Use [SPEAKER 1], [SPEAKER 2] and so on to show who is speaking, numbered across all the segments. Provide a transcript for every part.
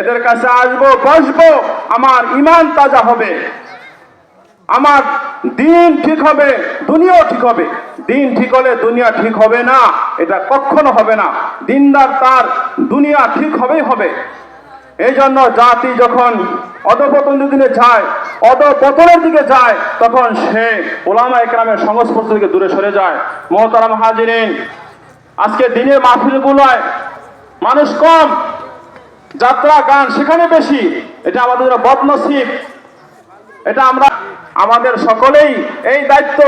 [SPEAKER 1] এদের কাছে আসবো, বসবো, আমার ঈমান তাজা হবে, আমার দিন ঠিক হবে, দুনিয়াও ঠিক হবে। দিন ঠিক হলে দুনিয়া ঠিক হবে না, এটা কখনো হবে না। দিনদার তার দুনিয়া ঠিক হবেই হবে। এই জন্য জাতি যখন অধঃপতনের দিকে যায়, অধঃপতনের দিকে যায়, তখন সে উলামা ইকরামের সংস্পর্শ থেকে দূরে সরে যায়। মুহতারাম হাজিরিন, আজকে দিনের মাহফিলগুলোয় মানুষ কম, যাত্রা গান সেখানে বেশি। এটা আমাদের বদনসিব। এটা আমাদের সকলেই এই দায়িত্ব,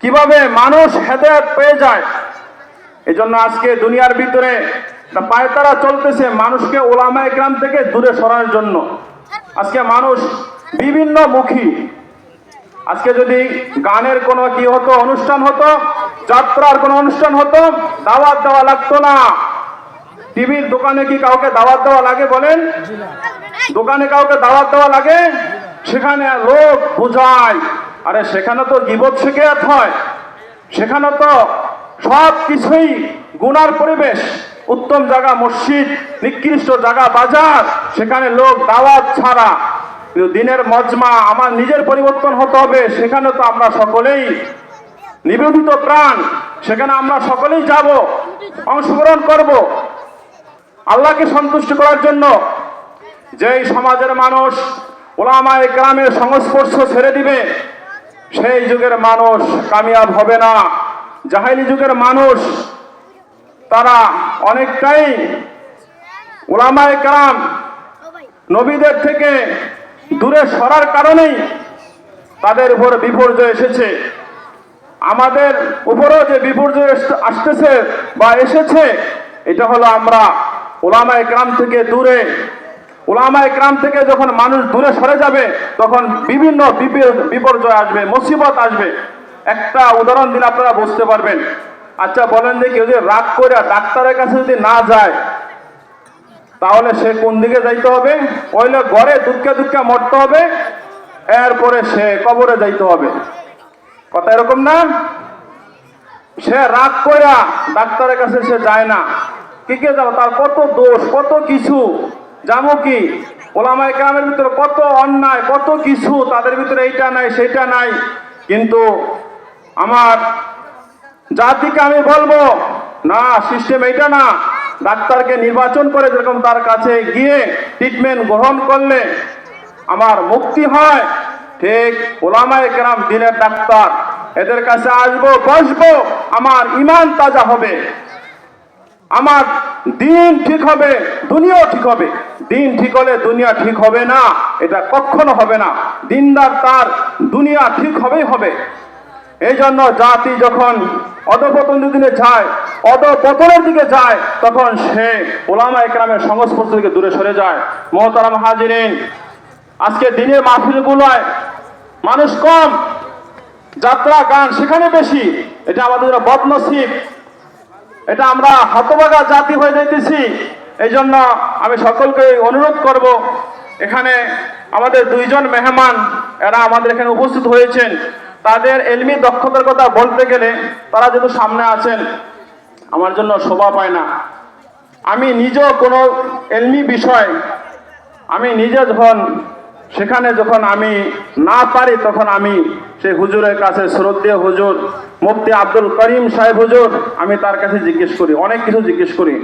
[SPEAKER 1] কিভাবে মানুষ হেদায়েত পেয়ে যায়। এই জন্য আজকে দুনিয়ার ভিতরে পায়তারা চলতেছে মানুষকে উলামা ইকরাম থেকে দূরে সরানোর জন্য। আজকে মানুষ বিভিন্ন মুখী। আজকে যদি গানের কোনো কি হতো, অনুষ্ঠান হতো, যাত্রার কোনো অনুষ্ঠান হতো, দাওয়াত দেওয়া লাগতো না। টিভির দোকানে কি কাউকে দাওয়াত দেওয়া লাগে বলেন? দোকানে কাউকে দাওয়াত দেওয়া লাগে? সেখানে লোক বুঝায়, আরে সেখানে তো গীবত শিকায়াত হয়, সেখানে তো সব কিছুই গুনার পরিবেশ। উত্তম জায়গা মসজিদ, নিকৃষ্ট জায়গা বাজার, সেখানে লোক দাওয়াত ছাড়া। দিনের মজমা, আমার নিজের পরিবর্তন হতে হবে, সেখানে তো আমরা সকলেই নিবেদিত প্রাণ, সেখানে আমরা সকলেই যাব, অংশগ্রহণ করব আল্লাহকে সন্তুষ্ট করার জন্য। যেই সমাজের মানুষ উলামা ইকরামের সংস্পর্শ ছেড়ে দিবে, সেই যুগের মানুষ কামিয়াব হবে না। জাহেলি যুগের মানুষ তারা অনেকটাই উলামা ইকরাম নবীদের থেকে দূরে সরার কারণেই তাদের উপর বিপর্যয় এসেছে। আমাদের উপরও যে বিপর্যয় আসতেছে বা এসেছে, এটা হলো আমরা উলামা ইকরাম থেকে দূরে, উলামা ইকরাম থেকে যখন মানুষ দূরে সরে যাবে, তখন বিভিন্ন বিপর্যয় আসবে, মুসিবত আসবে। একটা উদাহরণ দিলে আপনারা বুঝতে পারবেন। আচ্ছা বলেন যে কেউ যদি রাগ করে ডাক্তারের কাছে যদি না যায়, তাহলে সে কোন দিকে যাইতে হবে? পয়লে ঘরে দুঃখে দুঃখে মরতে হবে, এরপরে সে কবরে যাইতে হবে। কথা এরকম না? সে রাগ করে ডাক্তারের কাছে সে যায় না, কি কে যাবো, তার কত দোষ, কত কিছু, জানো কি উলামা ইকরামের ভিতরে কত অন্যায়, কত কিছু, তাদের ভিতরে এইটা নাই সেইটা নাই। কিন্তু আমার জাতিকে আমি বলবো না, সিস্টেম এইটা না। ডাক্তারকে নির্বাচন করে যেরকম তার কাছে গিয়ে ট্রিটমেন্ট গ্রহণ করলে আমার মুক্তি হয়, ঠিক উলামা ইকরাম দিনের ডাক্তার, এদের কাছে আসবো, বসবো, আমার ঈমান তাজা হবে, আমার দিন ঠিক হবে, দুনিয়াও ঠিক হবে। দিন ঠিক হলে দুনিয়া ঠিক হবে না, এটা কখনো হবে না। দিনদার তার দুনিয়া ঠিক হবেই হবে। এই জন্য জাতি যখন অধঃপতনের দিকে যায়, অধঃপতনের দিকে যায়, তখন সে উলামা ইকরামের সংস্পর্শ থেকে দূরে সরে যায়। মুহতারাম হাজিরিন, আজকে দিনের মাহফিলগুলোয় মানুষ কম, যাত্রা গান সেখানে বেশি। এটা আমাদের বদনসিব। এটা আমরা হতভাগা জাতি হয়ে যাইতেছি। এই জন্য আমি সকলকে অনুরোধ করব, এখানে আমাদের দুইজন মেহমান এরা আমাদের এখানে উপস্থিত হয়েছেন, তাদের এলমি দক্ষতার কথা বলতে গেলে তারা যেহেতু সামনে আছেন, আমার জন্য শোভা পায় না। আমি নিজেও কোনো এলমি বিষয় আমি নিজে যখন আমি না পারি, তখন আমি সেই হুজুরের কাছে, শ্রদ্ধেয় হুজুর মুফতি আব্দুল করিম সাহেব হুজুর, আমি তার কাছে জিজ্ঞেস করি, অনেক কিছু জিজ্ঞেস করি।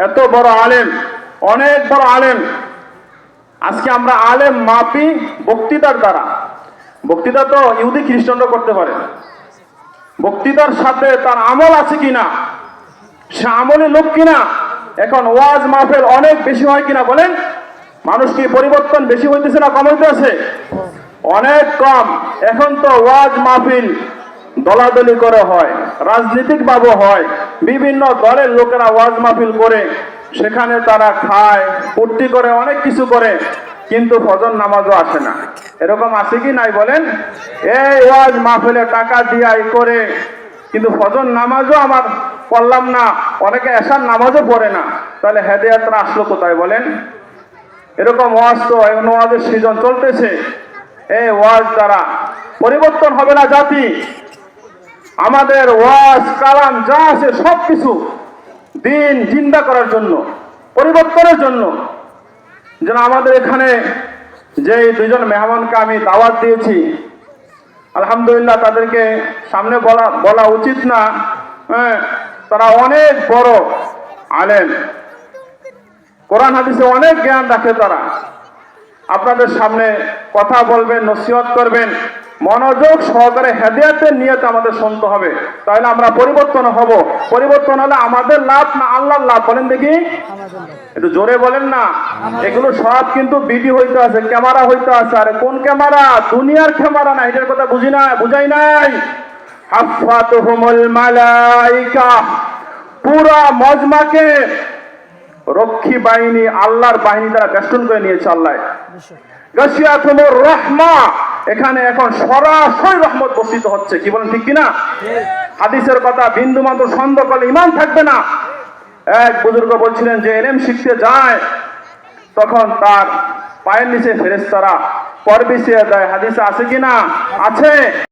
[SPEAKER 1] এত বড় আলেম, অনেক বড় আলেম। আজকে আমরা আলেম মাপি বক্তৃতার দ্বারা। বক্তৃতা তো ইহুদি খ্রিস্টানরা করতে পারে, বক্তৃতার সাথে তার আমল আছে কিনা, সে আমলে লোক কিনা। এখন ওয়াজ মাহফিল অনেক বেশি হয় কিনা বলেন? মানুষ কি পরিবর্তন বেশি হইতেছে না কম হইতেছে? অনেক কম। এখন তো ওয়াজ মাহফিল দলাদলি করে হয়, রাজনৈতিক ভাবে হয়, বিভিন্ন দলের লোকেরা ওয়াজ মাহফিল করে, সেখানে তারা খায়, ফুর্তি করে, অনেক কিছু করে, কিন্তু ফজর নামাজও আসে না। এরকম আছে কি নাই বলেন? এই ওয়াজ মাহফিলে টাকা দিয়ে করে, কিন্তু ফজর নামাজও আমার পড়লাম না, অনেকে এশার নামাজও পড়ে না। তাহলে হেদায়েতটা আসলো কোথায় বলেন? এরকম ওয়াজ তো এখন ওয়াজের সিজন চলতেছে। এই ওয়াজ দ্বারা পরিবর্তন হবে না জাতি। আমাদের ওয়াজ কালাম যা আছে সবকিছু দিন জিন্দা করার জন্য, পরিবর্তনের জন্য। যেন আমাদের এখানে যে দুজন মেহমানকে আমি দাওয়াত দিয়েছি, আলহামদুলিল্লাহ তাদেরকে সামনে বলা উচিত না, হ্যাঁ, তারা অনেক বড় আলেম, কোরআন হাদিসে অনেক জ্ঞান রাখে। তারা আপনাদের সামনে কথা বলবেন, নসিহত করবেন, মনোযোগ সহকারে হেদায়েতের নিয়তে আমাদের শুনতে হবে, তাহলে আমরা পরিবর্তন হব। পরিবর্তন হলে আমাদের লাভ না আল্লাহর লাভ? বলেন দেখি, একটু জোরে বলেন না। এগুলো সব কিন্তু ভিডিও হইতে আছে, ক্যামেরা হইতে আছে। আরে কোন ক্যামেরা? দুনিয়ার ক্যামেরা না, এটার কথা বুঝাই নাই। হাফাতুহুমুল মালাইকা, পুরা মজমাকে রক্ষী বাহিনী, আল্লাহর বাহিনী দ্বারা বেষ্টন করে নিয়েছে আল্লাহ। গাশিয়াতুমুর রাহমা, এখানে এখন সরাসরি রহমত বর্ষিত হচ্ছে। কি বলেন, ঠিক কিনা? হাদিসের কথা বিন্দু মাত্র সন্দেহ করলে ঈমান থাকবে না। এক বুজুর্গ বলছিলেন যে ইলম শিখতে যায় তখন তার পায়ের নিচে ফেরেশতারা পর বিছিয়ে দেয়। হাদিসে আছে কিনা? আছে।